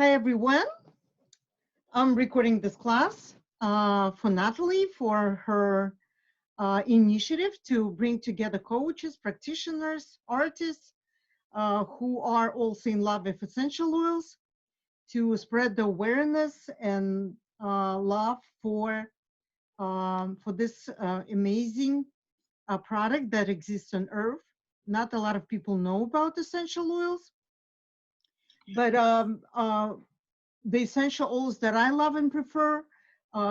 Hi, everyone. I'm recording this class for Natalie for her initiative to bring together coaches, practitioners, artists who are also in love with essential oils to spread the awareness and love for this amazing product that exists on Earth. Not a lot of people know about essential oils, but the essential oils that I love and prefer,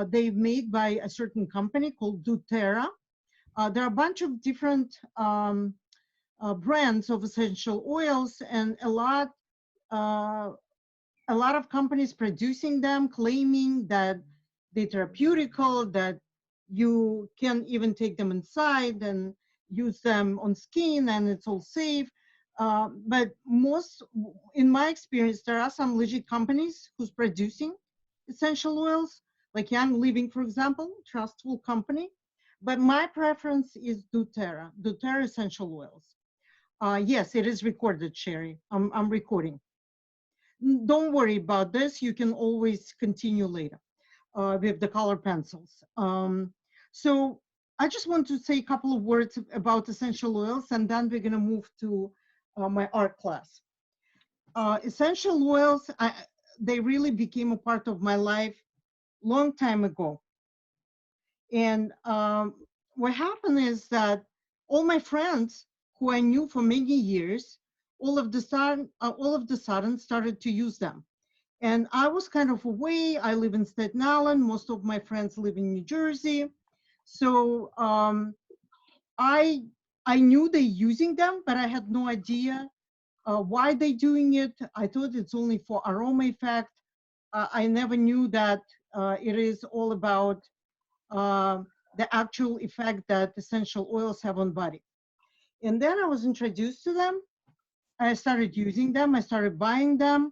they've made by a certain company called doTERRA. There are a bunch of different brands of essential oils, and uh, a lot of companies producing them, claiming that they're therapeutical, that you can even take them inside and use them on skin, and it's all safe. But in my experience, there are some legit companies who's producing essential oils, like Young Living, for example, trustful company. But my preference is doTERRA essential oils. Yes, it is recorded, Sherry. I'm recording. Don't worry about this. You can always continue later with the color pencils. So I just want to say a couple of words about essential oils, and then we're going to move to my art class. Essential oils, they really became a part of my life long time ago. And what happened is that all my friends who I knew for many years, all of the sudden started to use them. And I was kind of away. I live in Staten Island. Most of my friends live in New Jersey. So I knew they're using them, but I had no idea why they're doing it. I thought it's only for aroma effect. I never knew that it is all about uh, the actual effect that essential oils have on body. And then I was introduced to them. I started using them. I started buying them.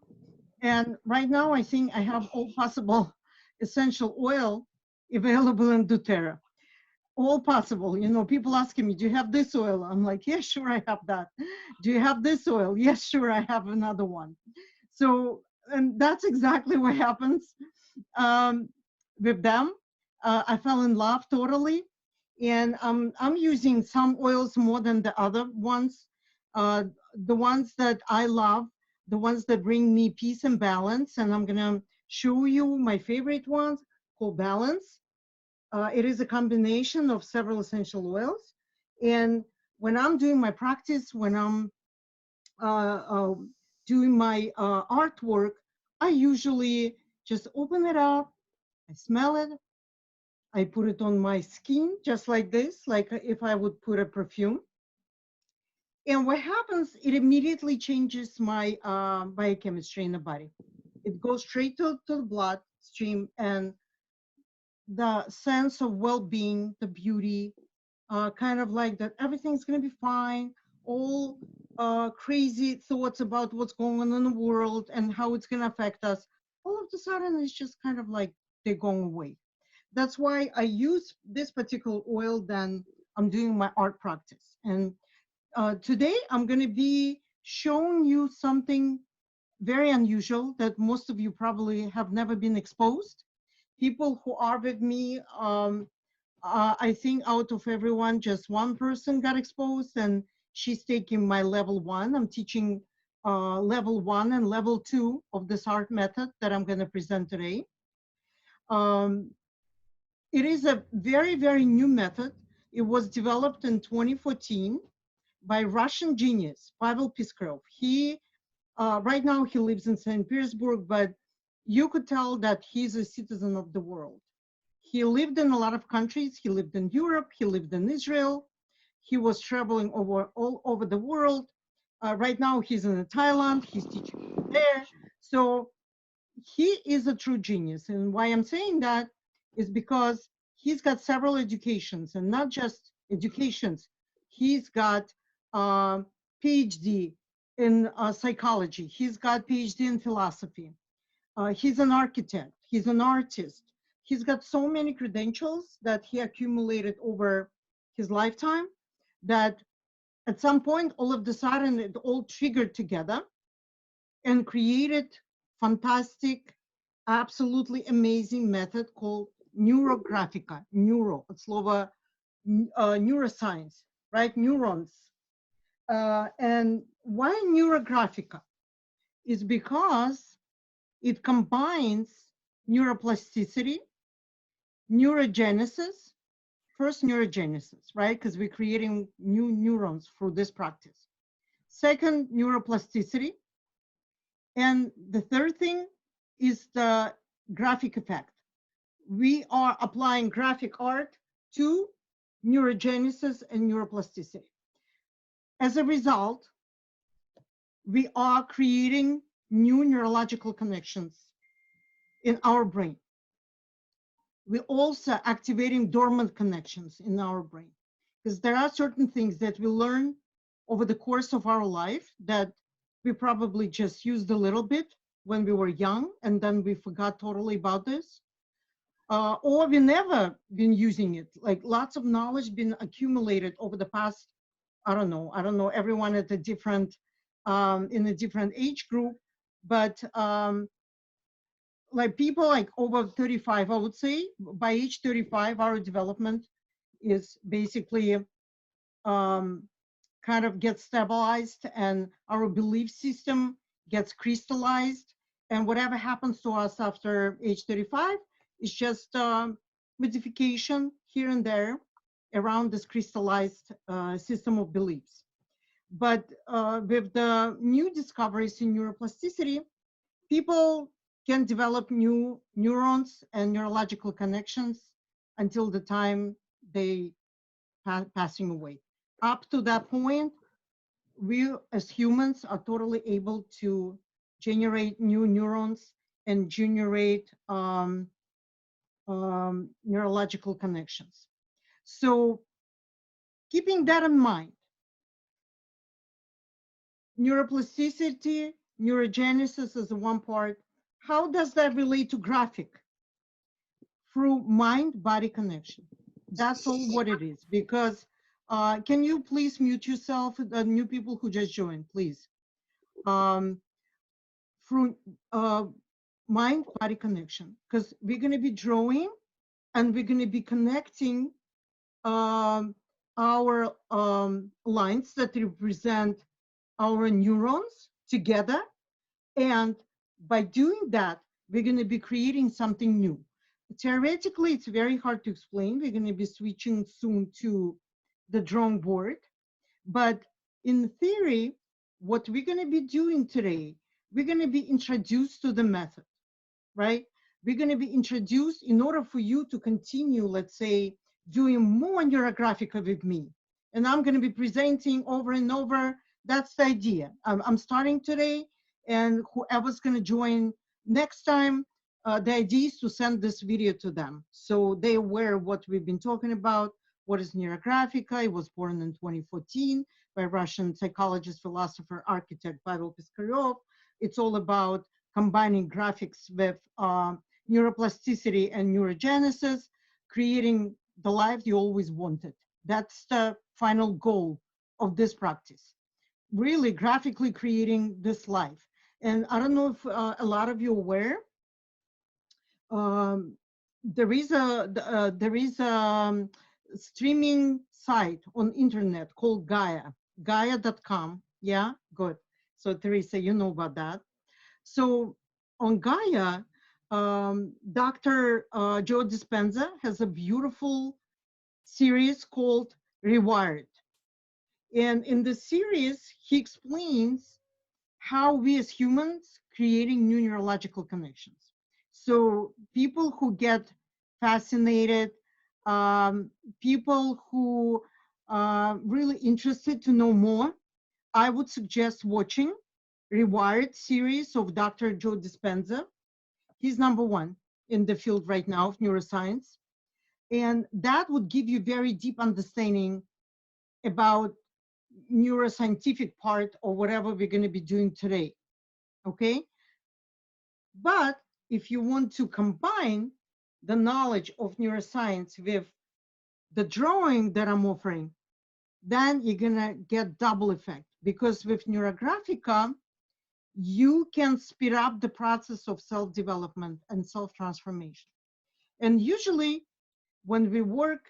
And right now, I think I have all possible essential oil available in doTERRA. All possible. You know, people asking me, do you have this oil? I'm like, yeah, sure, I have that. Do you have this oil? Yes, sure, I have another one. So, and that's exactly what happens with them. I fell in love totally. And I'm using some oils more than the other ones. The ones that I love, the ones that bring me peace and balance. And I'm gonna show you my favorite ones called Balance. It is a combination of several essential oils. And when I'm doing my practice, when I'm uh, uh, doing my artwork, I usually just open it up, I smell it, I put it on my skin just like this, like if I would put a perfume. And what happens, it immediately changes my biochemistry in the body. It goes straight to the bloodstream, and the sense of well-being, the beauty, kind of like that everything's going to be fine, all crazy thoughts about what's going on in the world and how it's going to affect us, all of a sudden it's just kind of like they're going away. That's why I use this particular oil then I'm doing my art practice. And today I'm going to be showing you something very unusual that most of you probably have never been exposed. People who are with me, I think out of everyone, just one person got exposed, and she's taking my level one. I'm teaching level one and level two of this art method that I'm going to present today. Um, it is a very, very new method. It was developed in 2014 by Russian genius, Pavel Piskarov. He, right now he lives in St. Petersburg, but you could tell that he's a citizen of the world. He lived in a lot of countries. He lived in Europe, he lived in Israel. He was traveling all over the world. Right now he's in Thailand, he's teaching there. So he is a true genius. And why I'm saying that is because he's got several educations, and not just educations. He's got a PhD in psychology. He's got PhD in philosophy. He's an architect. He's an artist. He's got so many credentials that he accumulated over his lifetime that at some point, all of the sudden, it all triggered together and created fantastic, absolutely amazing method called Neurographica. Neuro, от слово neuroscience, right? Neurons. And why Neurographica? Is because it combines neuroplasticity, neurogenesis, first neurogenesis, right? Because we're creating new neurons through this practice. Second, neuroplasticity. And the third thing is the graphic effect. We are applying graphic art to neurogenesis and neuroplasticity. As a result, we are creating new neurological connections in our brain. We're also activating dormant connections in our brain, because there are certain things that we learn over the course of our life that we probably just used a little bit when we were young, and then we forgot totally about this. Or we never been using it. Like lots of knowledge been accumulated over the past, I don't know, everyone at a different, in a different age group, but like people like over 35, I would say by age 35, our development is basically kind of gets stabilized, and our belief system gets crystallized. And whatever happens to us after age 35 is just modification here and there around this crystallized system of beliefs. But with the new discoveries in neuroplasticity, people can develop new neurons and neurological connections until the time they passing away. Up to that point, we as humans are totally able to generate new neurons and generate neurological connections. So keeping that in mind, neuroplasticity, neurogenesis is one part. How does that relate to graphic? Through mind-body connection. That's all what it is. Because can you please mute yourself, the new people who just joined, please. Through mind-body connection, because we're going to be drawing and we're going to be connecting our lines that represent our neurons together. And by doing that, we're going to be creating something new. Theoretically, it's very hard to explain. We're going to be switching soon to the drawing board. But in theory, what we're going to be doing today, we're going to be introduced to the method, right? We're going to be introduced in order for you to continue, let's say, doing more Neurographica with me. And I'm going to be presenting over and over. That's the idea. I'm starting today, and whoever's going to join next time, the idea is to send this video to them so they're aware of what we've been talking about. What is Neurographica? It was born in 2014 by Russian psychologist, philosopher, architect Pavel Piskaryov. It's all about combining graphics with neuroplasticity and neurogenesis, creating the life you always wanted. That's the final goal of this practice. Really graphically creating this life. And I don't know if a lot of you are aware, there is a streaming site on internet called Gaia, Gaia.com. Yeah, good. So Teresa, you know about that. So on Gaia, Dr. Joe Dispenza has a beautiful series called Rewired. And in the series, he explains how we as humans creating new neurological connections. So people who get fascinated, people who are really interested to know more, I would suggest watching Rewired series of Dr. Joe Dispenza. He's number one in the field right now of neuroscience. And that would give you very deep understanding about neuroscientific part or whatever we're going to be doing today. Okay? But if you want to combine the knowledge of neuroscience with the drawing that I'm offering, then you're going to get double effect. Because with Neurographica, you can speed up the process of self-development and self-transformation. And usually when we work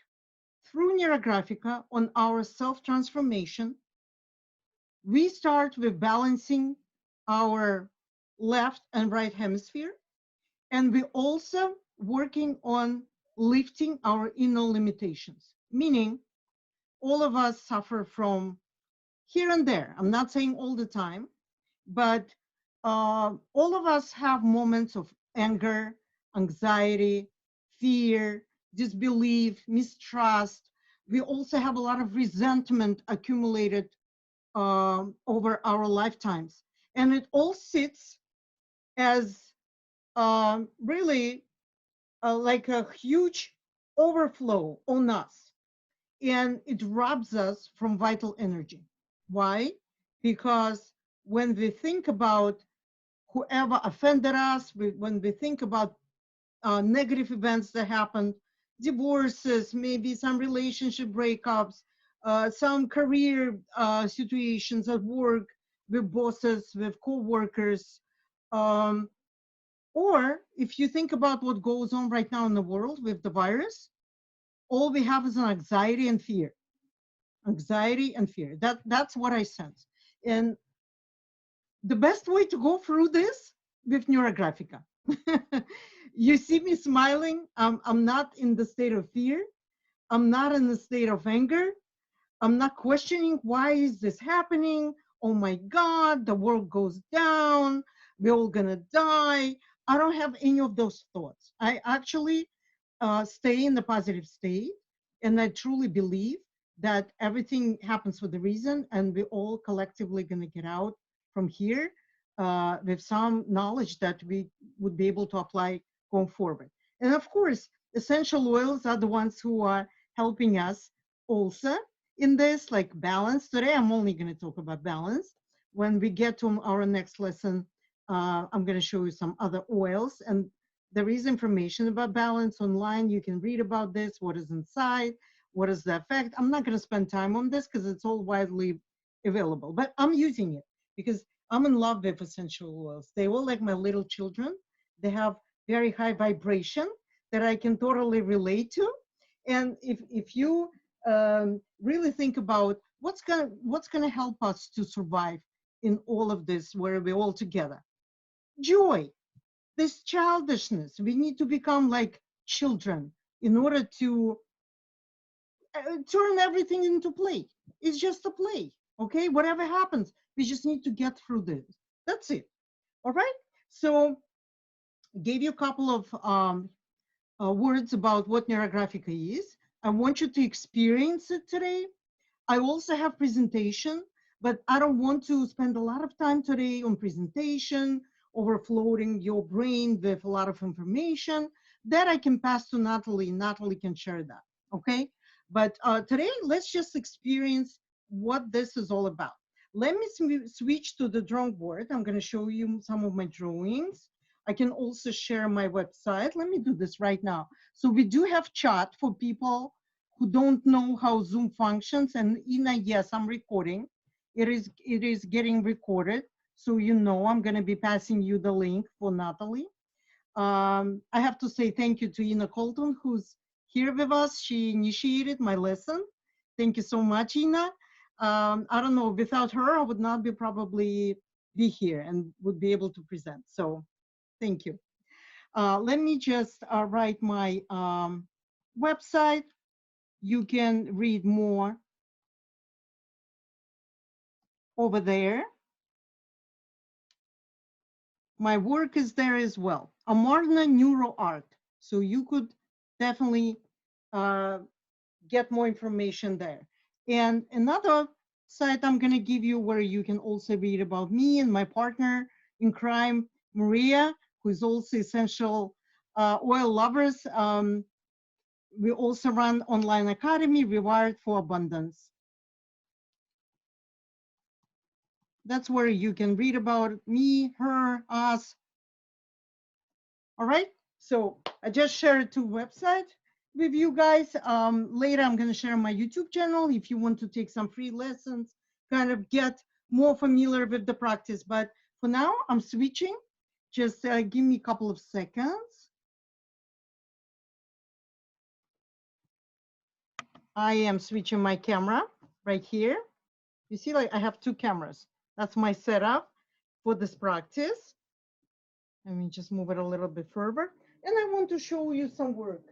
through Neurographica on our self-transformation, we start with balancing our left and right hemisphere, and we also working on lifting our inner limitations, meaning all of us suffer from here and there. I'm not saying all the time, but all of us have moments of anger, anxiety, fear, disbelief, mistrust. We also have a lot of resentment accumulated over our lifetimes. And it all sits as really like a huge overflow on us. And it robs us from vital energy. Why? Because when we think about whoever offended us, when we think about negative events that happened, divorces, maybe some relationship breakups, some career situations at work with bosses, with co-workers, um, or if you think about what goes on right now in the world with the virus, all we have is an anxiety and fear. Anxiety and fear. That's what I sense. And the best way to go through this with Neurographica. You see me smiling. I'm not in the state of fear. I'm not in the state of anger. I'm not questioning why is this happening. Oh my God, the world goes down. We're all gonna die. I don't have any of those thoughts. I actually stay in the positive state, and I truly believe that everything happens for the reason, and we're all collectively gonna get out from here with some knowledge that we would be able to apply going forward. And of course, essential oils are the ones who are helping us also in this, like balance. Today, I'm only going to talk about balance. When we get to our next lesson, I'm going to show you some other oils. And there is information about balance online. You can read about this, what is inside, what is the effect. I'm not going to spend time on this because it's all widely available, but I'm using it because I'm in love with essential oils. They all like my little children. They have very high vibration that I can totally relate to. And if you really think about what's gonna help us to survive in all of this, where we're all together, joy, this childishness. We need to become like children in order to turn everything into play. It's just a play, okay? Whatever happens, we just need to get through this. That's it. All right. So gave you a couple of words about what Neurographica is. I want you to experience it today. I also have presentation, but I don't want to spend a lot of time today on presentation, overflowing your brain with a lot of information. That I can pass to Natalie. Natalie can share that, okay? But today, let's just experience what this is all about. Let me switch to the drawing board. I'm gonna show you some of my drawings. I can also share my website. Let me do this right now. So we do have chat for people who don't know how Zoom functions. And Ina, yes, I'm recording. It is getting recorded. So you know I'm gonna be passing you the link for Natalie. I have to say thank you to Ina Colton, who's here with us. She initiated my lesson. Thank you so much, Ina. I don't know, without her, I would not be probably be here and would be able to present. So thank you. Let me just write my website. You can read more over there. My work is there as well. Amarna Neuro Art. So you could definitely get more information there. And another site I'm going to give you where you can also read about me and my partner in crime, Maria, who is also essential oil lovers. We also run online academy, Rewired for Abundance. That's where you can read about me, her, us. All right. So I just shared two websites with you guys. Later, I'm going to share my YouTube channel if you want to take some free lessons, kind of get more familiar with the practice. But For now, I'm switching. Just give me a couple of seconds. I am switching my camera right here. You see, like I have two cameras. That's my setup for this practice. Let me just move it a little bit further. And I want to show you some work.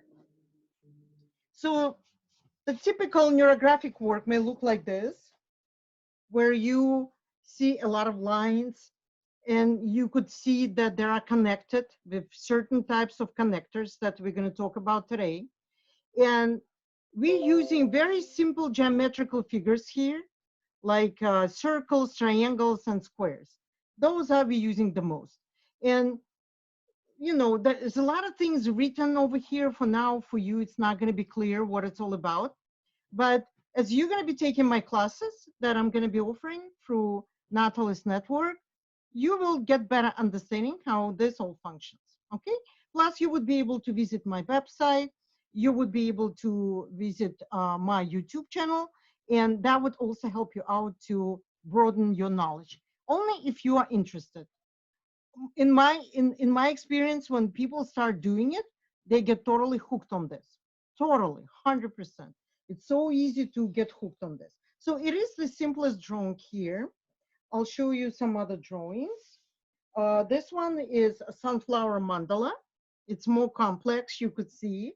So the typical neurographic work may look like this, where you see a lot of lines and you could see that they are connected with certain types of connectors that we're going to talk about today. And we're using very simple geometrical figures here, like circles, triangles, and squares. Those are we using the most. And you know, there's a lot of things written over here. For now, for you, it's not going to be clear what it's all about. But as you're going to be taking my classes that I'm going to be offering through Nautilus Network, you will get better understanding how this all functions, okay? Plus, you would be able to visit my website. You would be able to visit my YouTube channel, and that would also help you out to broaden your knowledge, only if you are interested. In my experience, when people start doing it, they get totally hooked on this. Totally, 100%. It's so easy to get hooked on this. So it is the simplest drawing here. I'll show you some other drawings. This one is a sunflower mandala. It's more complex, you could see.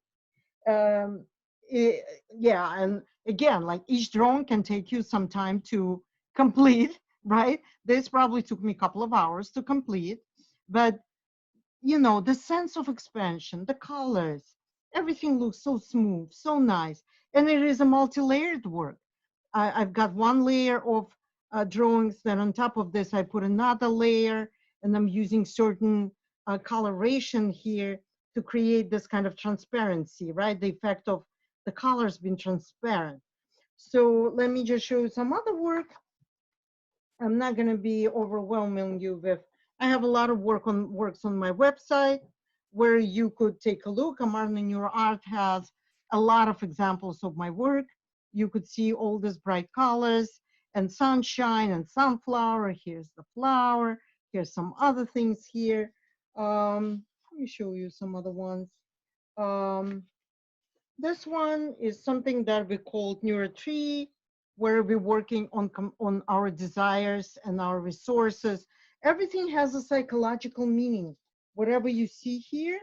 Um, yeah, and again, like each drawing can take you some time to complete, right? This probably took me a couple of hours to complete, but you know, the sense of expansion, the colors, everything looks so smooth, so nice. And it is a multi-layered work. I've got one layer of drawings, then on top of this, I put another layer, and I'm using certain coloration here to create this kind of transparency, right? The effect of the colors being transparent. So let me just show you some other work. I'm not going to be overwhelming you with, I have a lot of works on my website where you could take a look. Amarna Neuro Art has a lot of examples of my work. You could see all these bright colors and sunshine and sunflower. Here's the flower. Here's some other things here. Let me show you some other ones. Um, this one is something that we call Neurotree, where we're working on our desires and our resources. Everything has a psychological meaning. Whatever you see here,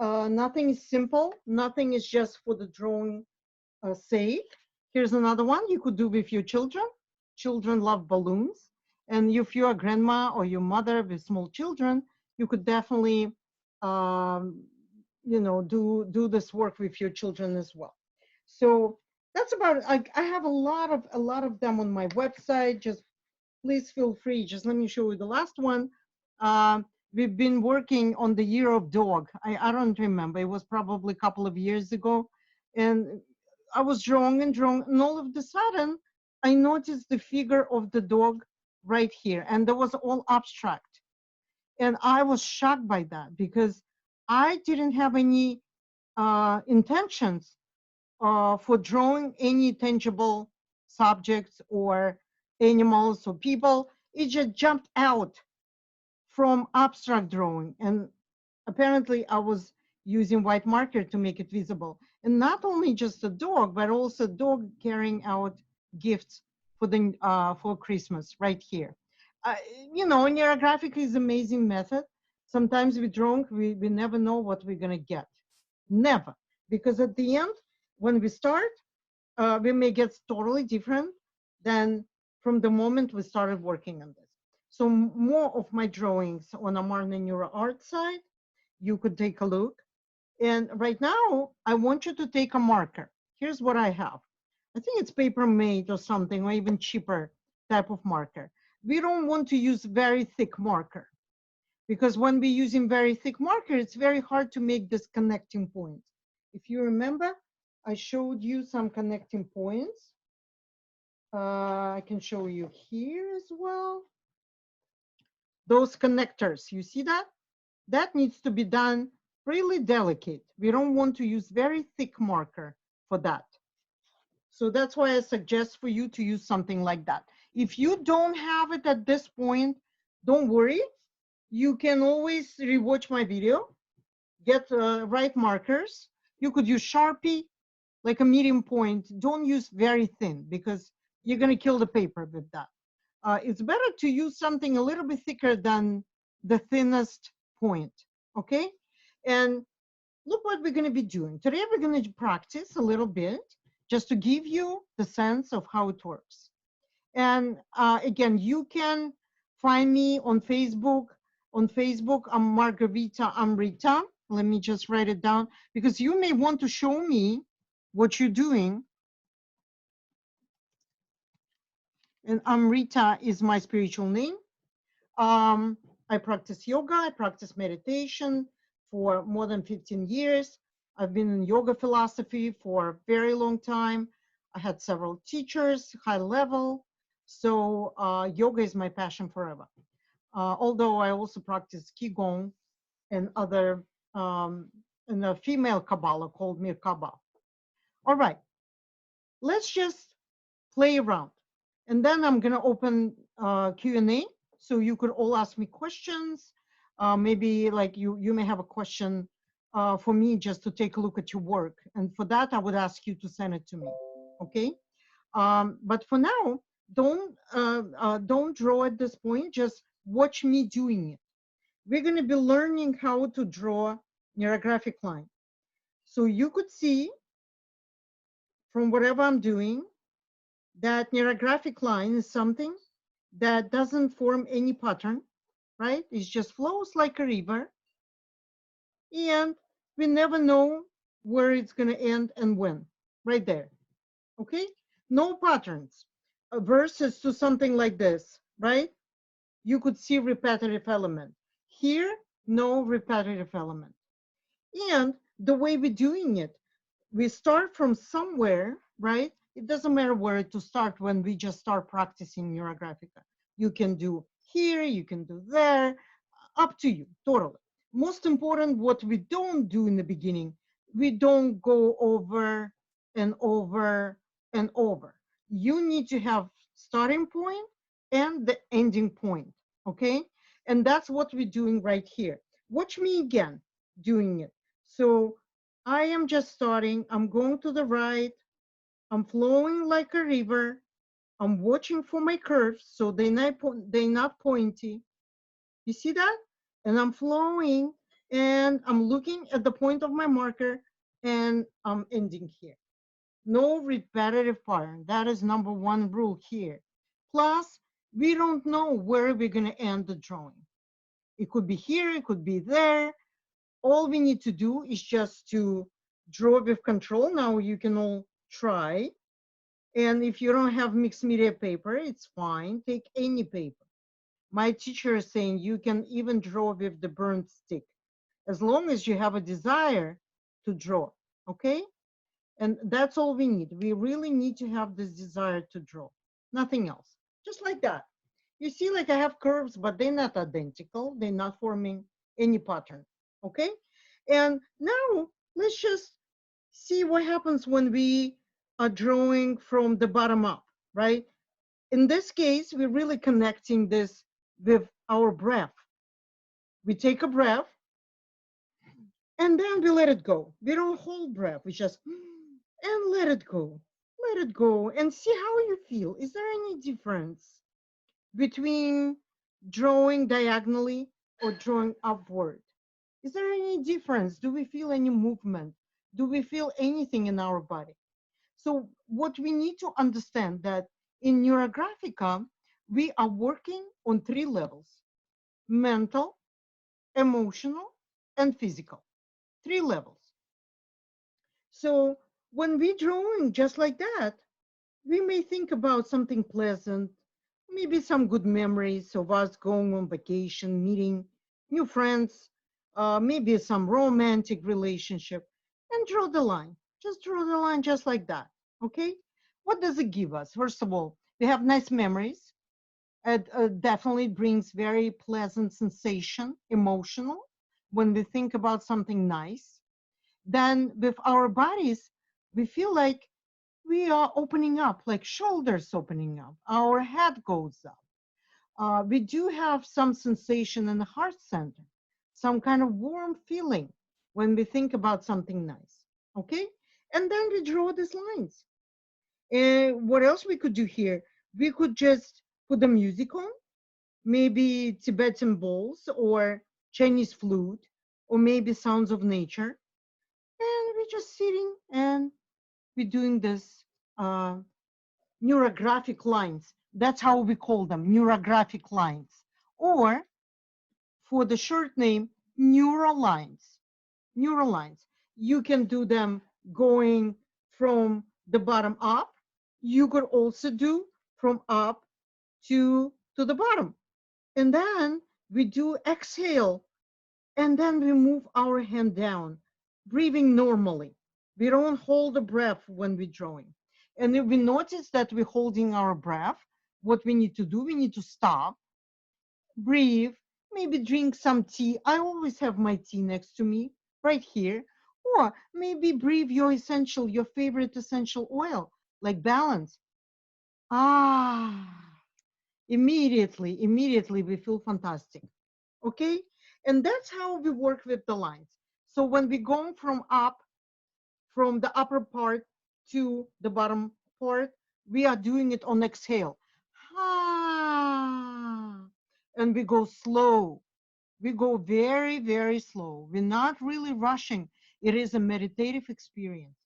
nothing is simple. Nothing is just for the drawing sake. Here's another one you could do with your children. Children love balloons. And if you're a grandma or your mother with small children, you could definitely you know, do this work with your children as well. So that's about it. I have a lot of them on my website. Just please feel free. Just let me show you the last one. We've been working on the year of dog. I don't remember. It was probably a couple of years ago. And I was drawing, and all of a sudden, I noticed the figure of the dog right here. And that was all abstract. And I was shocked by that because I didn't have any intentions for drawing any tangible subjects or animals or people. It just jumped out from abstract drawing. And apparently I was using white marker to make it visible. And not only just a dog, but also a dog carrying out gifts for Christmas right here. Uh, you know, Neurographica is an amazing method. Sometimes we draw, we never know what we're gonna get. Never. Because at the end, when we start, we may get totally different than from the moment we started working on this. So more of my drawings on Amarna Neuro Art side, you could take a look. And right now, I want you to take a marker. Here's what I have. I think it's paper made or something, or even cheaper type of marker. We don't want to use very thick marker because when we're using very thick marker, it's very hard to make this connecting point. If you remember, I showed you some connecting points. I can show you here as well. Those connectors, you see that? That needs to be done really delicate. We don't want to use very thick marker for that. So that's why I suggest for you to use something like that. If you don't have it at this point, Don't worry, you can always rewatch my video, get right markers. You could use Sharpie, like a medium point. Don't use very thin because you're going to kill the paper with that. It's better to use something a little bit thicker than the thinnest point, okay? And look what we're going to be doing. Today we're going to practice a little bit just to give you the sense of how it works. And again, you can find me on Facebook. On Facebook, I'm Margarita Amrita. Let me just write it down because you may want to show me what you're doing. And Amrita is my spiritual name. I practice yoga, I practice meditation for more than 15 years. I've been in yoga philosophy for a very long time. I had several teachers, high level. So yoga is my passion forever. Although I also practice Qigong and other, and a female Kabbalah called Merkaba. All right, let's just play around. And then I'm gonna open Q&A, so you could all ask me questions. Maybe like you may have a question for me just to take a look at your work. And for that, I would ask you to send it to me, okay? But for now, don't draw at this point, just watch me doing it. We're gonna be learning how to draw neurographic line. So you could see from whatever I'm doing, that neurographic line is something that doesn't form any pattern, right? It just flows like a river, and we never know where it's going to end and when, right there, okay? No patterns versus to something like this, right? You could see repetitive element. Here, no repetitive element. And the way we're doing it, we start from somewhere, right? It doesn't matter where to start when we just start practicing Neurographica. You can do here, you can do there, up to you, totally. Most important, what we don't do in the beginning, we don't go over and over and over. You need to have starting point and the ending point, okay? And that's what we're doing right here. Watch me again doing it. So I am just starting, I'm going to the right, I'm flowing like a river, I'm watching for my curves so they're not pointy. You see that? And I'm flowing and I'm looking at the point of my marker and I'm ending here. No repetitive pattern. That is number one rule here. Plus, we don't know where we're going to end the drawing. It could be here, it could be there. All we need to do is just to draw with control. Now you can all try. And if you don't have mixed media paper, it's fine. Take any paper. My teacher is saying you can even draw with the burnt stick, as long as you have a desire to draw, okay? And that's all we need. We really need to have this desire to draw, nothing else. Just like that. You see, like I have curves, but they're not identical. They're not forming any pattern, okay? And now let's just see what happens when we are drawing from the bottom up, right? In this case, we're really connecting this with our breath. We take a breath and then we let it go. We don't hold breath. We just and let it go. Let it go and see how you feel. Is there any difference between drawing diagonally or drawing upward? Is there any difference? Do we feel any movement? Do we feel anything in our body? So what we need to understand that in Neurographica, we are working on three levels: mental, emotional, and physical. Three levels. So when we're drawing just like that, we may think about something pleasant, maybe some good memories of us going on vacation, meeting new friends, maybe some romantic relationship, and draw the line. Just draw the line just like that, okay? What does it give us? First of all, we have nice memories. It definitely brings very pleasant sensation, emotional, when we think about something nice. Then with our bodies, we feel like we are opening up, like shoulders opening up, our head goes up. We do have some sensation in the heart center, some kind of warm feeling when we think about something nice. Okay? And then we draw these lines. And what else we could do here? We could just put the music on, maybe Tibetan bowls or Chinese flute, or maybe sounds of nature. And we're just sitting and we're doing this neurographic lines. That's how we call them, neurographic lines. Or for the short name, neural lines. Neural lines. You can do them going from the bottom up. You could also do from up to the bottom. And then we do exhale, and then we move our hand down, breathing normally. We don't hold the breath when we're drawing. And if we notice that we're holding our breath, what we need to do, we need to stop, breathe, maybe drink some tea. I always have my tea next to me, right here. Or maybe breathe your essential, your favorite essential oil, like balance. Ah, immediately we feel fantastic. Okay? And that's how we work with the lines. So when we go from up, from the upper part to the bottom part, we are doing it on exhale. Ah, and we go slow. We go very slow. We're not really rushing. It is a meditative experience.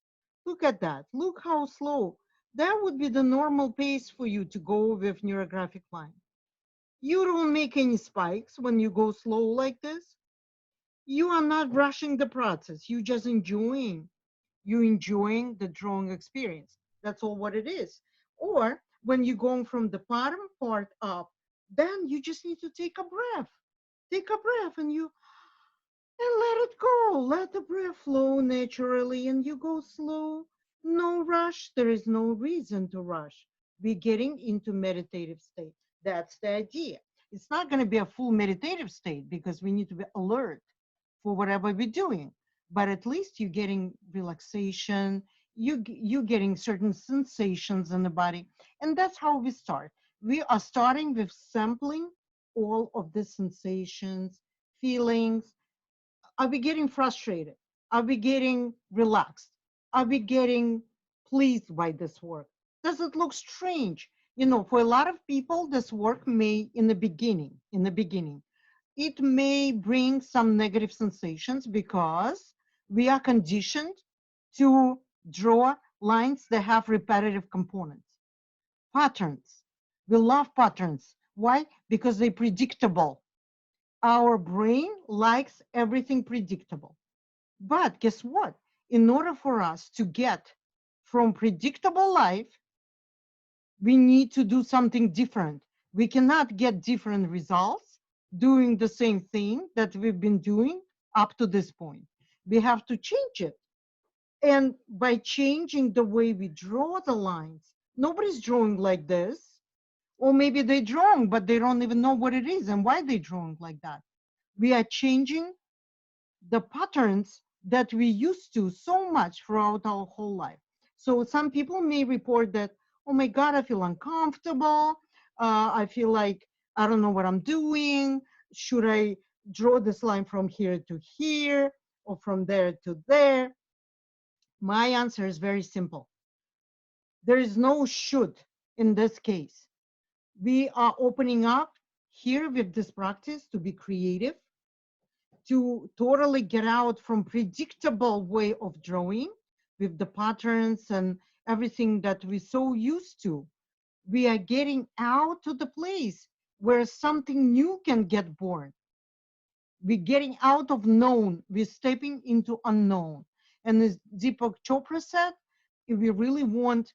Look at that. Look how slow. That would be the normal pace for you to go with neurographic line. You don't make any spikes when you go slow like this. You are not rushing the process. You just enjoying. You enjoying the drawing experience. That's all what it is. Or when you're going from the bottom part up, then you just need to take a breath. Take a breath and let it go. Let the breath flow naturally and you go slow. No rush. There is no reason to rush. We're getting into meditative state. That's the idea. It's not going to be a full meditative state because we need to be alert for whatever we're doing. But at least you're getting relaxation. You're getting certain sensations in the body. And that's how we start. We are starting with sampling all of the sensations, feelings. Are we getting frustrated? Are we getting relaxed? Are we getting pleased by this work? Does it look strange? You know, for a lot of people, this work may, in the beginning, it may bring some negative sensations because we are conditioned to draw lines that have repetitive components, patterns. We love patterns. Why? Because they're predictable. Our brain likes everything predictable. But guess what? In order for us to get from predictable life, we need to do something different. We cannot get different results doing the same thing that we've been doing up to this point. We have to change it. And by changing the way we draw the lines, nobody's drawing like this. Or maybe they're drawing, but they don't even know what it is and why they're drawing like that. We are changing the patterns that we used to so much throughout our whole life. So some people may report that, oh my God, I feel uncomfortable. I feel like I don't know what I'm doing. Should I draw this line from here to here or from there to there? My answer is very simple. There is no should in this case. We are opening up here with this practice to be creative, to totally get out from predictable way of drawing with the patterns and everything that we're so used to. We are getting out to the place where something new can get born. We're getting out of known, we're stepping into unknown. And as Deepak Chopra said, if we really want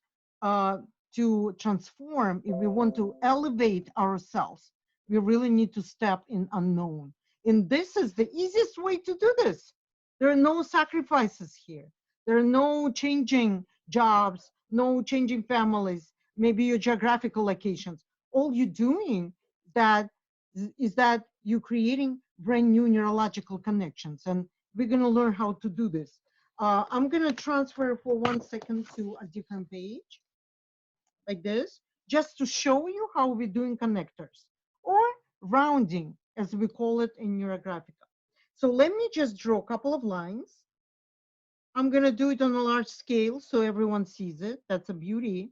to transform, if we want to elevate ourselves, we really need to step in unknown. And this is the easiest way to do this. There are no sacrifices here. There are no changing jobs, no changing families, maybe your geographical locations. All you're doing that is that you're creating brand new neurological connections. And we're going to learn how to do this. I'm going to transfer for 1 second to a different page like this, just to show you how we're doing connectors. Or rounding, as we call it in Neurographica. So let me just draw a couple of lines. I'm going to do it on a large scale so everyone sees it. That's a beauty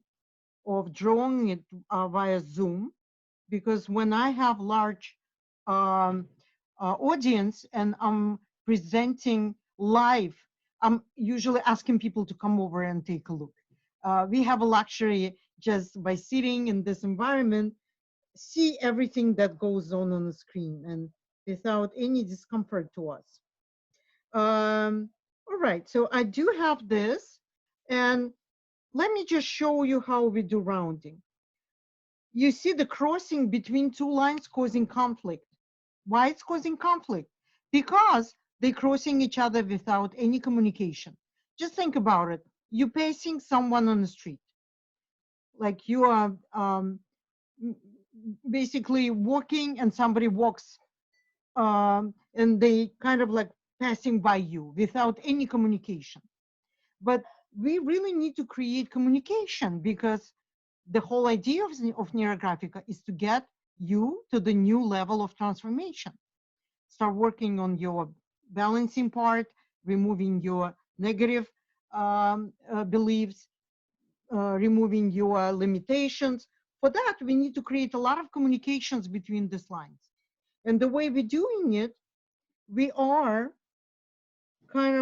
of drawing it via Zoom, because when I have large um, audience and I'm presenting live, I'm usually asking people to come over and take a look. We have a luxury just by sitting in this environment, see everything that goes on the screen and without any discomfort to us. All right, so I do have this, and let me just show you how we do rounding. You see the crossing between two lines causing conflict. Why it's causing conflict? Because they're crossing each other without any communication. Just think about it. You're pacing someone on the street. Like you are basically walking and somebody walks and they kind of like passing by you without any communication. But we really need to create communication, because the whole idea of Neurographica is to get you to the new level of transformation. Start working on your balancing part, removing your negative beliefs, removing your limitations. For that, we need to create a lot of communications between these lines. And the way we're doing it, we are kind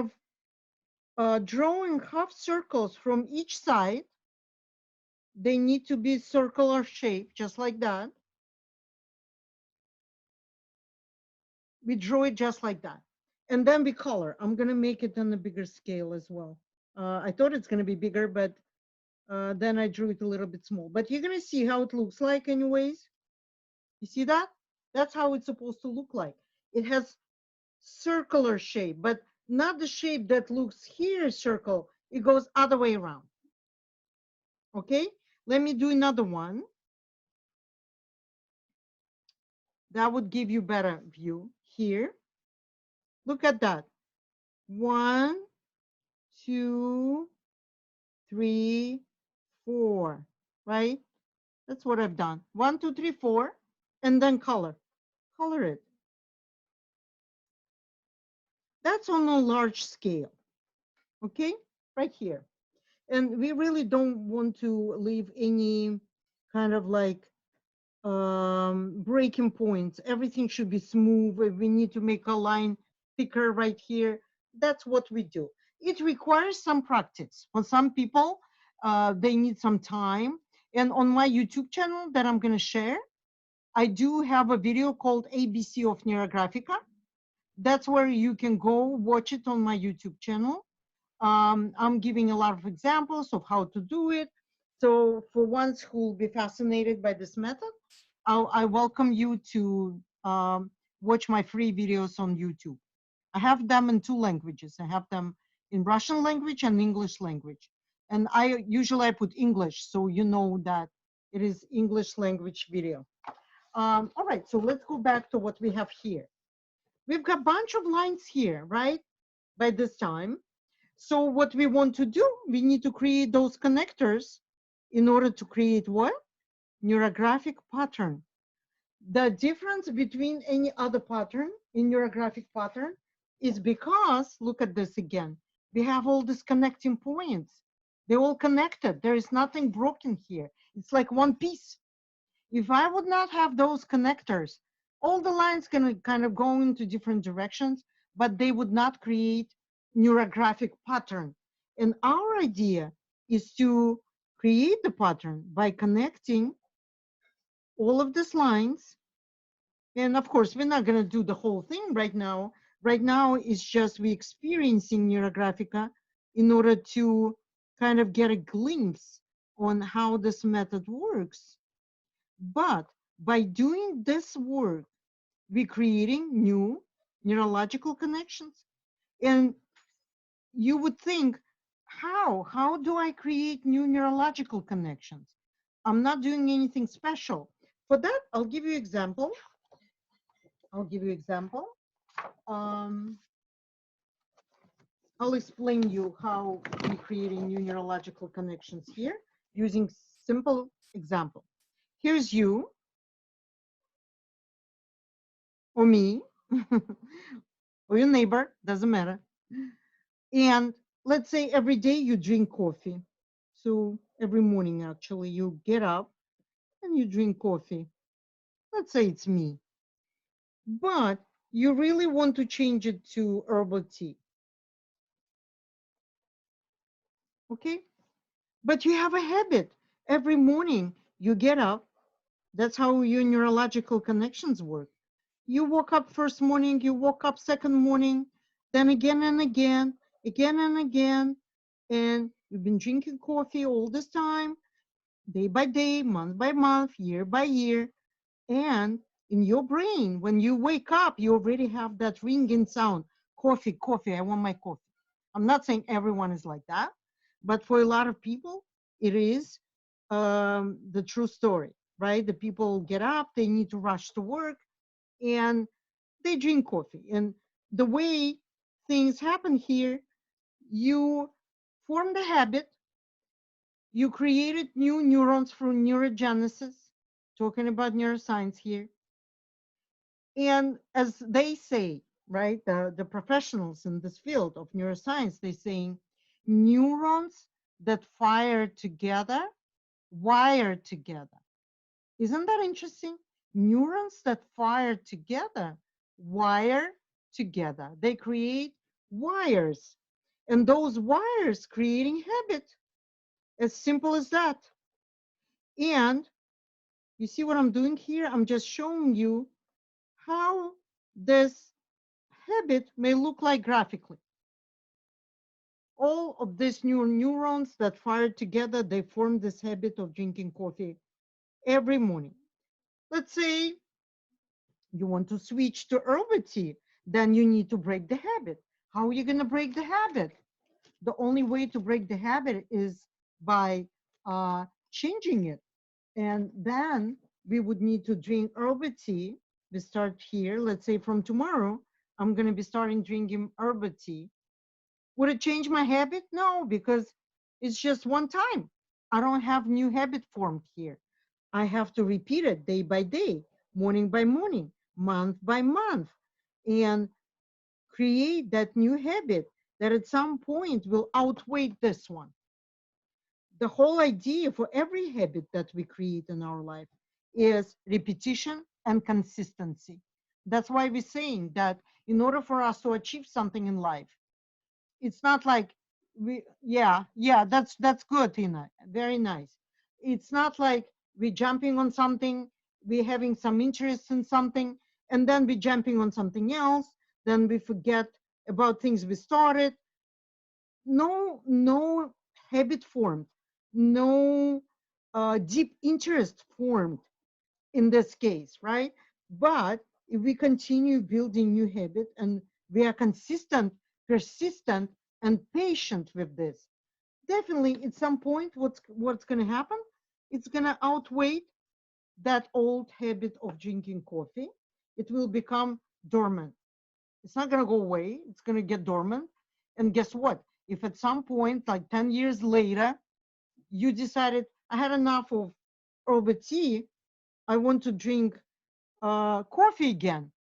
of drawing half circles from each side. They need to be circular shape, just like that. We draw it just like that. And then we color. I'm going to make it on a bigger scale as well. I thought it's going to be bigger, but then I drew it a little bit small. But you're going to see how it looks like anyways. You see that? That's how it's supposed to look like. It has circular shape, but not the shape that looks here circle. It goes other way around. Okay, let me do another one. That would give you better view here. Look at that. 1, 2, 3, 4, right? That's what I've done. 1, 2, 3, 4, and then color. Color it. That's on a large scale, okay? Right here. And we really don't want to leave any kind of like breaking points. Everything should be smooth. If we need to make a line thicker right here, that's what we do. It requires some practice. For some people, they need some time. And on my YouTube channel that I'm going to share, I do have a video called ABC of Neurographica. That's where you can go watch it on my YouTube channel. I'm giving a lot of examples of how to do it. So for ones who will be fascinated by this method, I welcome you to watch my free videos on YouTube. I have them in 2 languages. I have them in Russian language and English language. And I usually put English, so you know that it is English language video. All right, so let's go back to what we have here. We've got a bunch of lines here, right? By this time. So what we want to do, we need to create those connectors in order to create what? Neurographic pattern. The difference between any other pattern in neurographic pattern is because, look at this again, we have all these connecting points. They're all connected. There is nothing broken here. It's like one piece. If I would not have those connectors, all the lines can kind of go into different directions, but they would not create neurographic pattern. And our idea is to create the pattern by connecting all of these lines. And of course, we're not going to do the whole thing right now. Right now, it's just we experiencing Neurographica in order to kind of get a glimpse on how this method works. But by doing this work, we're creating new neurological connections. And you would think, how do I create new neurological connections? I'm not doing anything special. For that, I'll give you example. I'll explain you how we're creating new neurological connections here using simple example. Here's you. or me, or your neighbor, doesn't matter. And let's say every day you drink coffee. So every morning, actually, you get up and you drink coffee. Let's say it's me. But you really want to change it to herbal tea. Okay? But you have a habit. Every morning you get up. That's how your neurological connections work. You woke up first morning, you woke up second morning, then again and again and again. And you've been drinking coffee all this time, day by day, month by month, year by year. And in your brain, when you wake up, you already have that ringing sound, coffee, coffee, I want my coffee. I'm not saying everyone is like that, but for a lot of people, it is the true story, right? The people get up, they need to rush to work, and they drink coffee. And the way things happen here, you form the habit, you created new neurons through neurogenesis, talking about neuroscience here. And as they say, right, the professionals in this field of neuroscience, they're saying neurons that fire together, wire together. Isn't that interesting? Neurons that fire together, wire together. They create wires. And those wires creating habit. As simple as that. And you see what I'm doing here? I'm just showing you how this habit may look like graphically. All of these new neurons that fire together, they form this habit of drinking coffee every morning. Let's say you want to switch to herbal tea, then you need to break the habit. How are you going to break the habit? The only way to break the habit is by changing it. And then we would need to drink herbal tea. We start here. Let's say from tomorrow, I'm going to be starting drinking herbal tea. Would it change my habit? No, because it's just one time. I don't have new habit formed here. I have to repeat it day by day, morning by morning, month by month, and create that new habit that at some point will outweigh this one. The whole idea for every habit that we create in our life is repetition and consistency. That's why we're saying that in order for us to achieve something in life, it's not like yeah, that's good, Tina, very nice. It's not like we're jumping on something, we're having some interest in something, and then we're jumping on something else, then we forget about things we started. No habit formed, no deep interest formed in this case, right? But if we continue building new habit and we are consistent, persistent, and patient with this, definitely at some point, what's going to happen? It's going to outweigh that old habit of drinking coffee. It will become dormant. It's not going to go away. It's going to get dormant. And guess what? If at some point, like 10 years later, you decided, I had enough of herbal tea, I want to drink coffee again,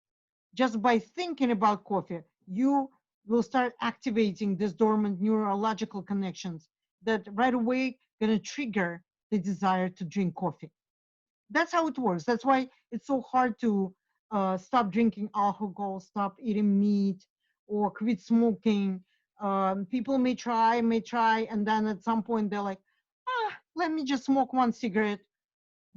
just by thinking about coffee, you will start activating these dormant neurological connections that right away going to trigger the desire to drink coffee. That's how it works. That's why it's so hard to stop drinking alcohol, stop eating meat, or quit smoking. People may try, and then at some point they're like, let me just smoke one cigarette.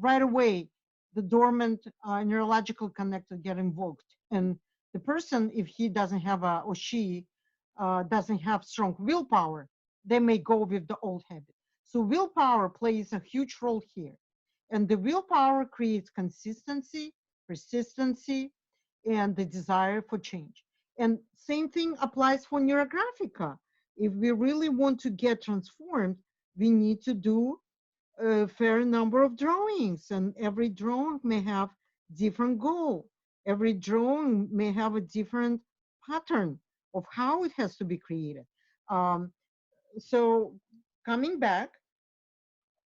Right away, the dormant neurological connector get invoked. And the person, if he doesn't have or she doesn't have strong willpower, they may go with the old habit. So willpower plays a huge role here. And the willpower creates consistency, persistency, and the desire for change. And same thing applies for Neurographica. If we really want to get transformed, we need to do a fair number of drawings, and every drawing may have different goal. Every drawing may have a different pattern of how it has to be created. Um, so coming back,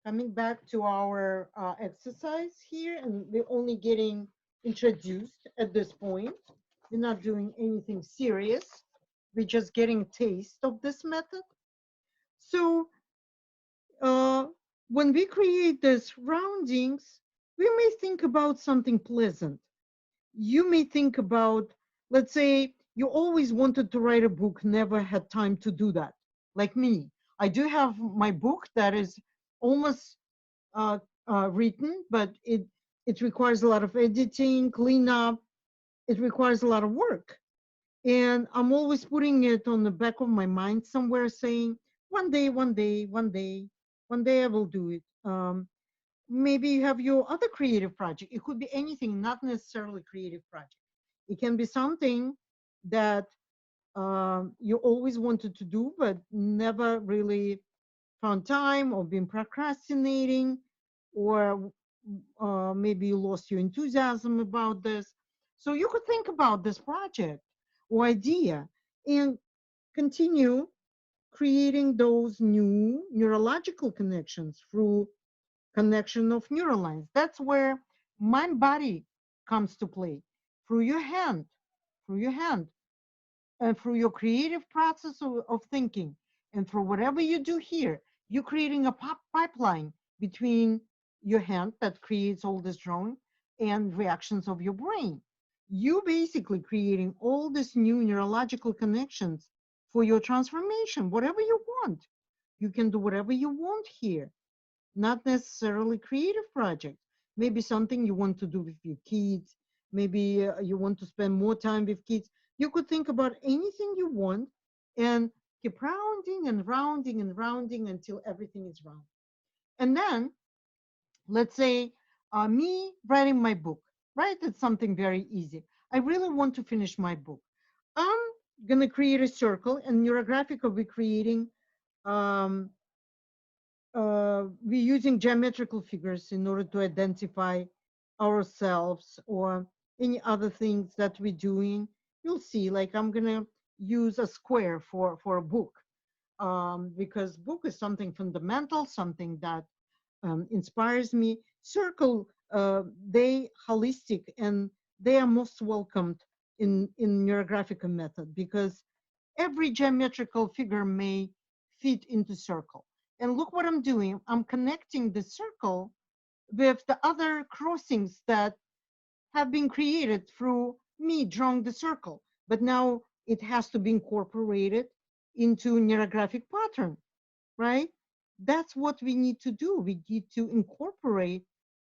coming back to our exercise here, and we're only getting introduced at this point. We're not doing anything serious. We're just getting a taste of this method. So uh, when we create these roundings, we may think about something pleasant. You may think about, let's say, you always wanted to write a book, never had time to do that, like me. I do have my book that is almost uh, written, but it requires a lot of editing, cleanup. It requires a lot of work. And I'm always putting it on the back of my mind somewhere saying, one day, one day, one day, one day I will do it. Maybe you have your other creative project. It could be anything, not necessarily creative project. It can be something that you always wanted to do, but never really found time or been procrastinating, or maybe you lost your enthusiasm about this. So you could think about this project or idea and continue creating those new neurological connections through connection of neural lines. That's where mind body comes to play through your hand, through your hand, and through your creative process of thinking, and through whatever you do here, you're creating a pipeline between your hand that creates all this drawing and reactions of your brain. You basically creating all these new neurological connections for your transformation, whatever you want. You can do whatever you want here, not necessarily creative project. Maybe something you want to do with your kids. Maybe you want to spend more time with kids. You could think about anything you want and keep rounding and rounding and rounding until everything is round. And then, let's say, me writing my book, right? It's something very easy. I really want to finish my book. I'm going to create a circle, and Neurographica will be creating um, we're using geometrical figures in order to identify ourselves or any other things that we're doing. You'll see, like I'm gonna use a square for a book, because book is something fundamental, something that inspires me. Circle, they holistic and they are most welcomed in neurographic method because every geometrical figure may fit into circle. And look what I'm doing. I'm connecting the circle with the other crossings that have been created through me drawing the circle. But now it has to be incorporated into neurographic pattern, right? That's what we need to do. We need to incorporate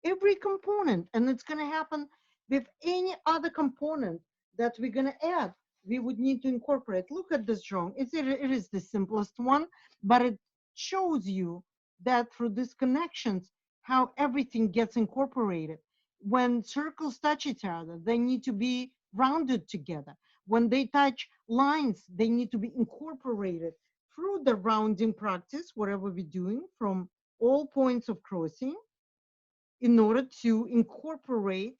every component, and it's going to happen with any other component that we're going to add. We would need to incorporate. Look at this drawing. It is the simplest one, but it shows you that through these connections, how everything gets incorporated. When circles touch each other, they need to be rounded together. When they touch lines, they need to be incorporated through the rounding practice, whatever we're doing, from all points of crossing, in order to incorporate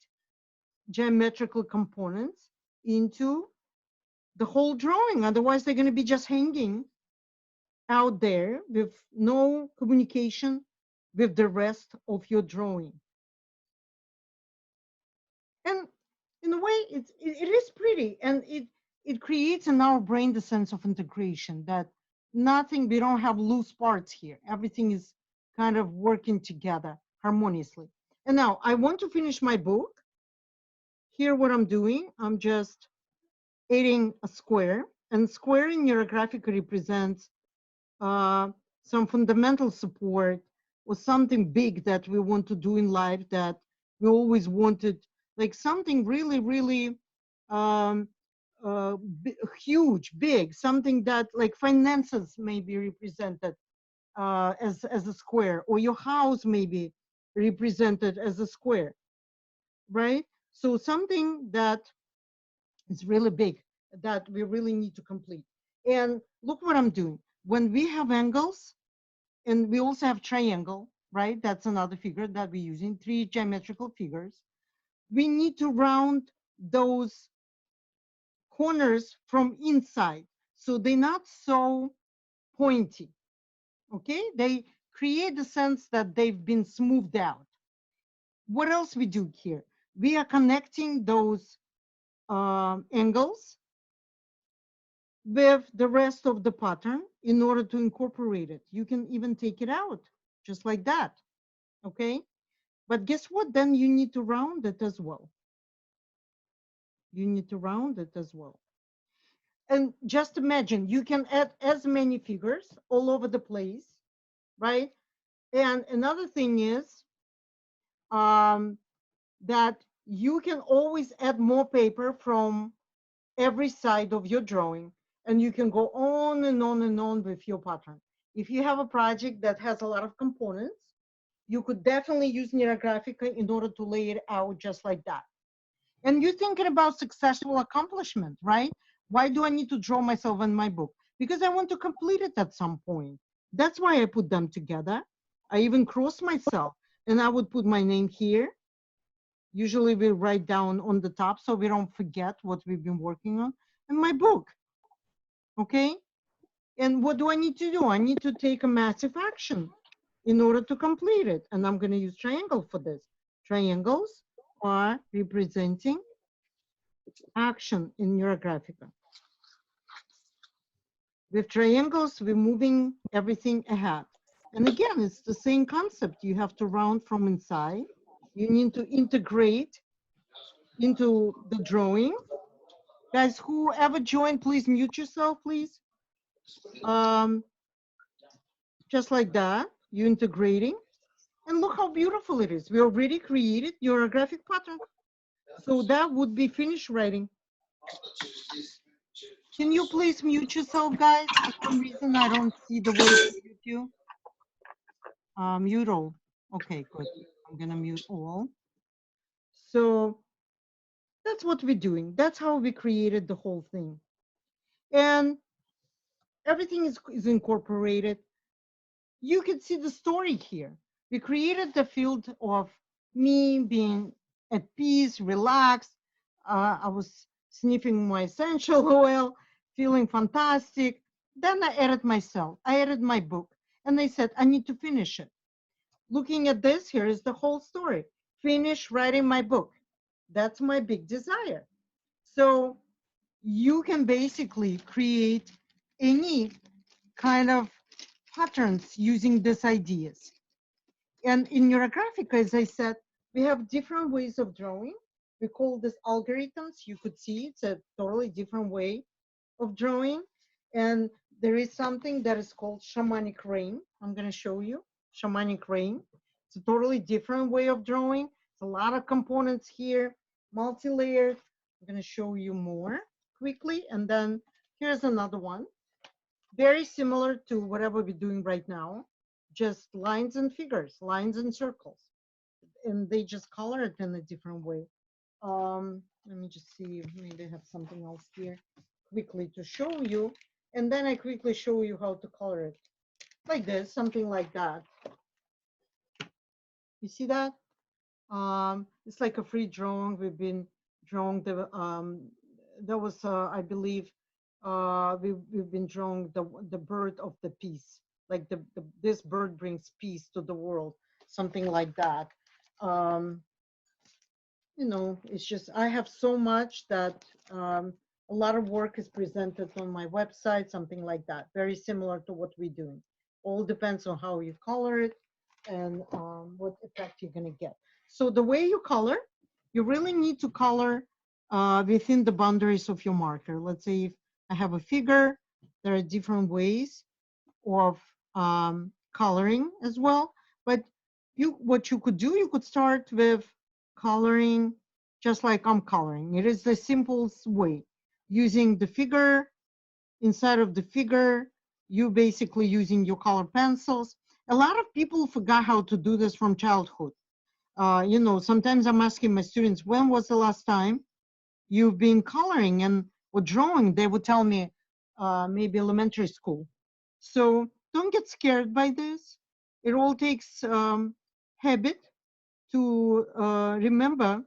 geometrical components into the whole drawing. Otherwise, they're going to be just hanging out there with no communication with the rest of your drawing. And in a way, it is pretty, and it creates in our brain the sense of integration that nothing, we don't have loose parts here. Everything is kind of working together harmoniously. And now I want to finish my book. Here, what I'm doing, I'm just adding a square, and square in Neurographica represents uh, some fundamental support or something big that we want to do in life that we always wanted, like something really, really um, huge, big, something that like finances may be represented as a square, or your house may be represented as a square, right? So something that is really big that we really need to complete. And look what I'm doing. When we have angles, and we also have triangle, right? That's another figure that we're using, three geometrical figures. We need to round those corners from inside. So they're not so pointy, okay? They create the sense that they've been smoothed out. What else we do here? we are connecting those angles with the rest of the pattern in order to incorporate it. You can even take it out just like that, okay? But guess what? Then you need to round it as well. You need to round it as well. And just imagine, you can add as many figures all over the place, right? And another thing is that you can always add more paper from every side of your drawing, and you can go on and on and on with your pattern. If you have a project that has a lot of components, you could definitely use Neurographica in order to lay it out just like that. And you're thinking about successful accomplishment, right? Why do I need to draw myself in my book? Because I want to complete it at some point. That's why I put them together. I even cross myself, and I would put my name here. Usually we write down on the top so we don't forget what we've been working on in my book, okay? And what do I need to do? I need to take a massive action in order to complete it. And I'm gonna use triangle for this. Triangles are representing action in Neurographica. With triangles, we're moving everything ahead. And again, it's the same concept. You have to round from inside. You need to integrate into the drawing. Guys, whoever joined, please mute yourself, please. Just like that, you're integrating. And look how beautiful it is. We already created your graphic pattern. So that would be finished writing. Can you please mute yourself, guys? For some reason, I don't see the way to mute you. Mute all. Okay, good. I'm gonna mute all. So that's what we're doing. That's how we created the whole thing. And everything is incorporated. You can see the story here. We created the field of me being at peace, relaxed. I was sniffing my essential oil, feeling fantastic. Then I added myself. I added my book. And I said, I need to finish it. Looking at this, here is the whole story. Finish writing my book. That's my big desire. So you can basically create any kind of patterns using these ideas. And in Neurographica, as I said, we have different ways of drawing. We call this algorithms. You could see it's a totally different way of drawing. And there is something that is called shamanic rain. I'm going to show you shamanic rain. It's a totally different way of drawing. It's a lot of components here, multi-layered. I'm going to show you more quickly. And then here's another one. Very similar to whatever we're doing right now, just lines and figures, lines and circles. And they just color it in a different way. Let me just see, maybe I have something else here quickly to show you. And then I quickly show you how to color it. Like this, something like that. You see that? It's like a free drawing. We've been drawing the, that was, I believe, we've been drawing the bird of the peace. Like this bird brings peace to the world, something like that. You know, it's just, I have so much that a lot of work is presented on my website, something like that, very similar to what we're doing. All depends on how you color it and what effect you're gonna get. So the way you color, you really need to color within the boundaries of your marker. Let's say if I have a figure, there are different ways of coloring as well. But what you could do, you could start with coloring just like I'm coloring. It is the simplest way. Using the figure, inside of the figure, you basically using your color pencils. A lot of people forgot how to do this from childhood. You know, sometimes I'm asking my students, when was the last time you've been coloring and or drawing? They would tell me maybe elementary school. So don't get scared by this. It all takes habit to remember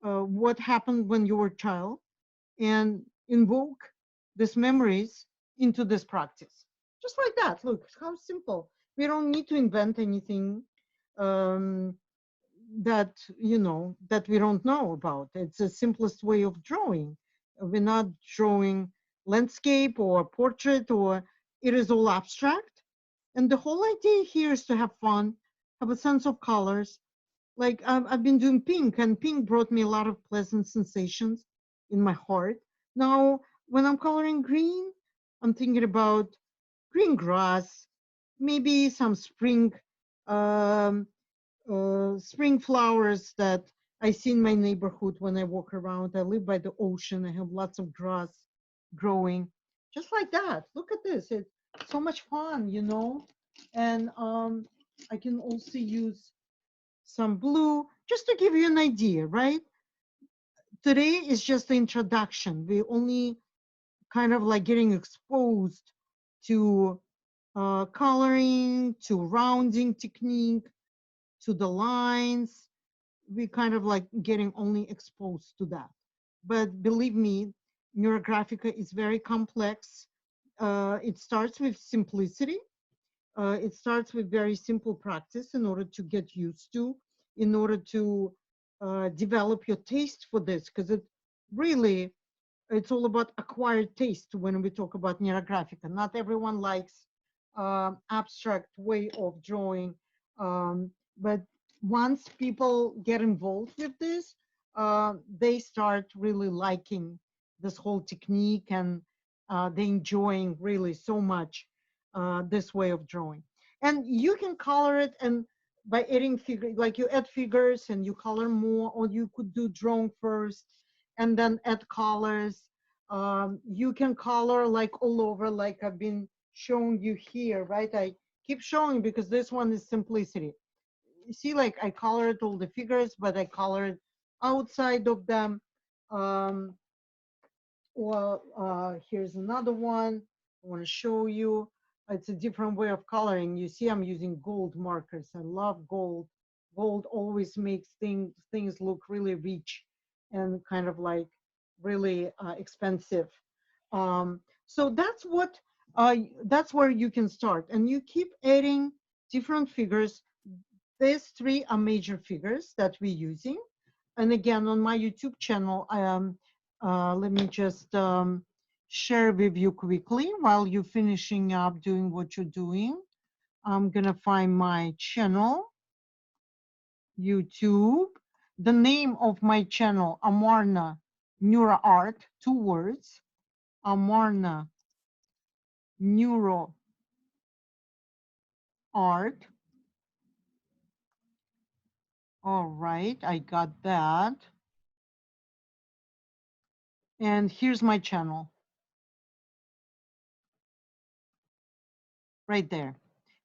what happened when you were a child and invoke these memories into this practice. Just like that. Look how simple. We don't need to invent anything. that, you know, that we don't know about. It's the simplest way of drawing. We're not drawing landscape or portrait, or it is all abstract. And the whole idea here is to have fun, have a sense of colors. Like I've been doing pink, and pink brought me a lot of pleasant sensations in my heart. Now, when I'm coloring green, I'm thinking about green grass, maybe some um, spring flowers that I see in my neighborhood when I walk around. I live by the ocean. I have lots of grass growing, just like that. Look at this. It's so much fun, you know. And I can also use some blue, just to give you an idea, right? Today is just the introduction. We only kind of like getting exposed to coloring, to rounding technique, to the lines. We kind of like getting only exposed to that. But believe me, Neurographica is very complex. It starts with simplicity. It starts with very simple practice in order to get used to, in order to develop your taste for this, because it really, it's all about acquired taste when we talk about Neurographica. Not everyone likes abstract way of drawing, but once people get involved with this, they start really liking this whole technique, and they enjoying really so much this way of drawing. And you can color it, and by adding figure, like you add figures and you color more, or you could do drawing first and then add colors. You can color like all over, like I've been showing you here, right? I keep showing because this one is simplicity. You see, like I colored all the figures, but I colored outside of them. Um, well, here's another one I want to show you. It's a different way of coloring. You see, I'm using gold markers. I love gold. Gold always makes things look really rich and kind of like really expensive. So that's where you can start, and you keep adding different figures. These three are major figures that we're using. And again, on my YouTube channel, let me just share with you quickly while you're finishing up doing what you're doing. I'm gonna find my channel, YouTube. The name of my channel, Amarna Neuro Art, 2 words, Amarna Neuro Art. All right, I got that. And here's my channel right there.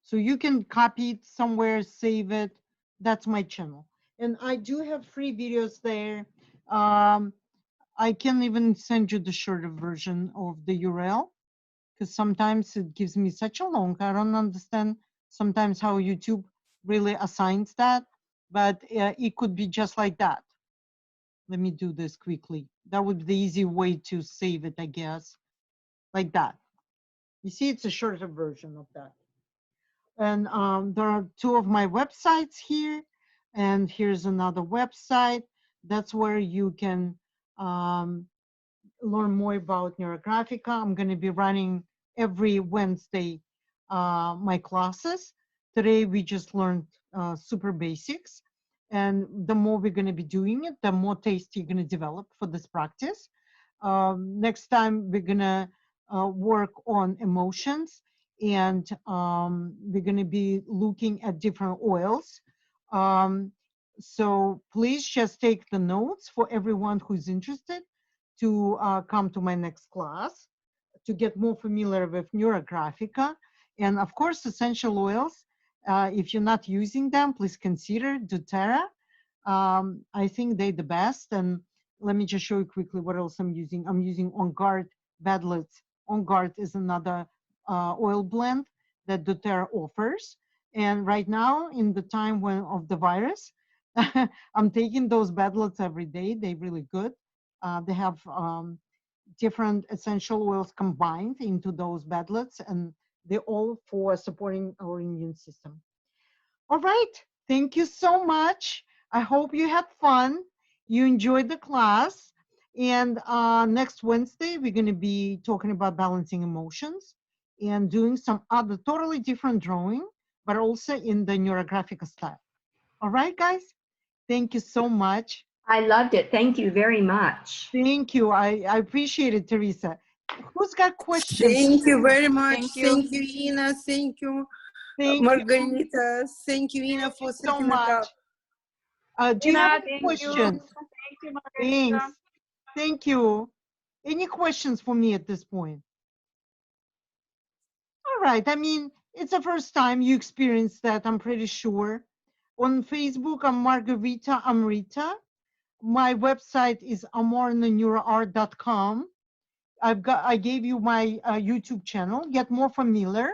So you can copy it somewhere, save it. That's my channel. And I do have free videos there. I can even send you the shorter version of the URL, because sometimes it gives me such a long, I don't understand sometimes how YouTube really assigns that, but it could be just like that. Let me do this quickly. That would be the easy way to save it, I guess, like that. You see, it's a shorter version of that. And there are two of my websites here. And here's another website. That's where you can learn more about Neurographica. I'm going to be running every Wednesday my classes. Today we just learned super basics. And the more we're going to be doing it, the more taste you're going to develop for this practice. Next time we're going to work on emotions, and we're going to be looking at different oils. So please just take the notes for everyone who's interested to come to my next class to get more familiar with Neurographica. And of course, essential oils, if you're not using them, please consider doTERRA. I think they're the best. And let me just show you quickly what else I'm using. I'm using On Guard Badlets. On Guard is another oil blend that doTERRA offers. And right now, in the time of the virus, I'm taking those bedlets every day. They're really good. They have different essential oils combined into those bedlets, and they're all for supporting our immune system. All right, thank you so much. I hope you had fun. You enjoyed the class. And next Wednesday, we're going to be talking about balancing emotions and doing some other totally different drawing, but also in the Neurographica style. All right, guys? Thank you so much. I loved it. Thank you very much. Thank you. I appreciate it, Teresa. Who's got questions? Thank you very much. Thank you. Thank you, Ina. Thank you, Thank Margarita. Thank you, Ina, for you so setting it up. much. Do you have any Thank questions? you. Thank you, Margarita. Thanks. Thank you. Any questions for me at this point? All right. I mean, it's the first time you experienced that, I'm pretty sure. On Facebook, I'm Margarita Amrita. My website is amorneuroart.com. I gave you my YouTube channel. Get more familiar,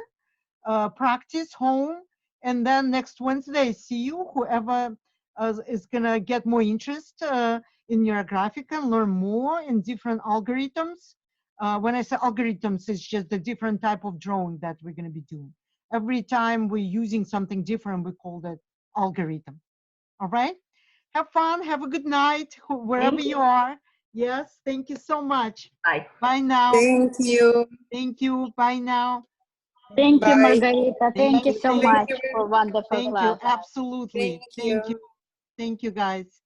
practice home, and then next Wednesday, see you. Whoever is gonna get more interest in Neurographica and learn more in different algorithms. When I say algorithms, it's just the different type of drawing that we're gonna be doing. Every time we're using something different, we call that algorithm. All right. Have fun. Have a good night wherever you are. Yes. Thank you so much. Bye. Bye now. Thank you. Thank you. Bye now. Thank you, Bye. Margarita. Thank you so Thank much you very for wonderful Thank class. you. Absolutely. Thank you. Thank you, guys.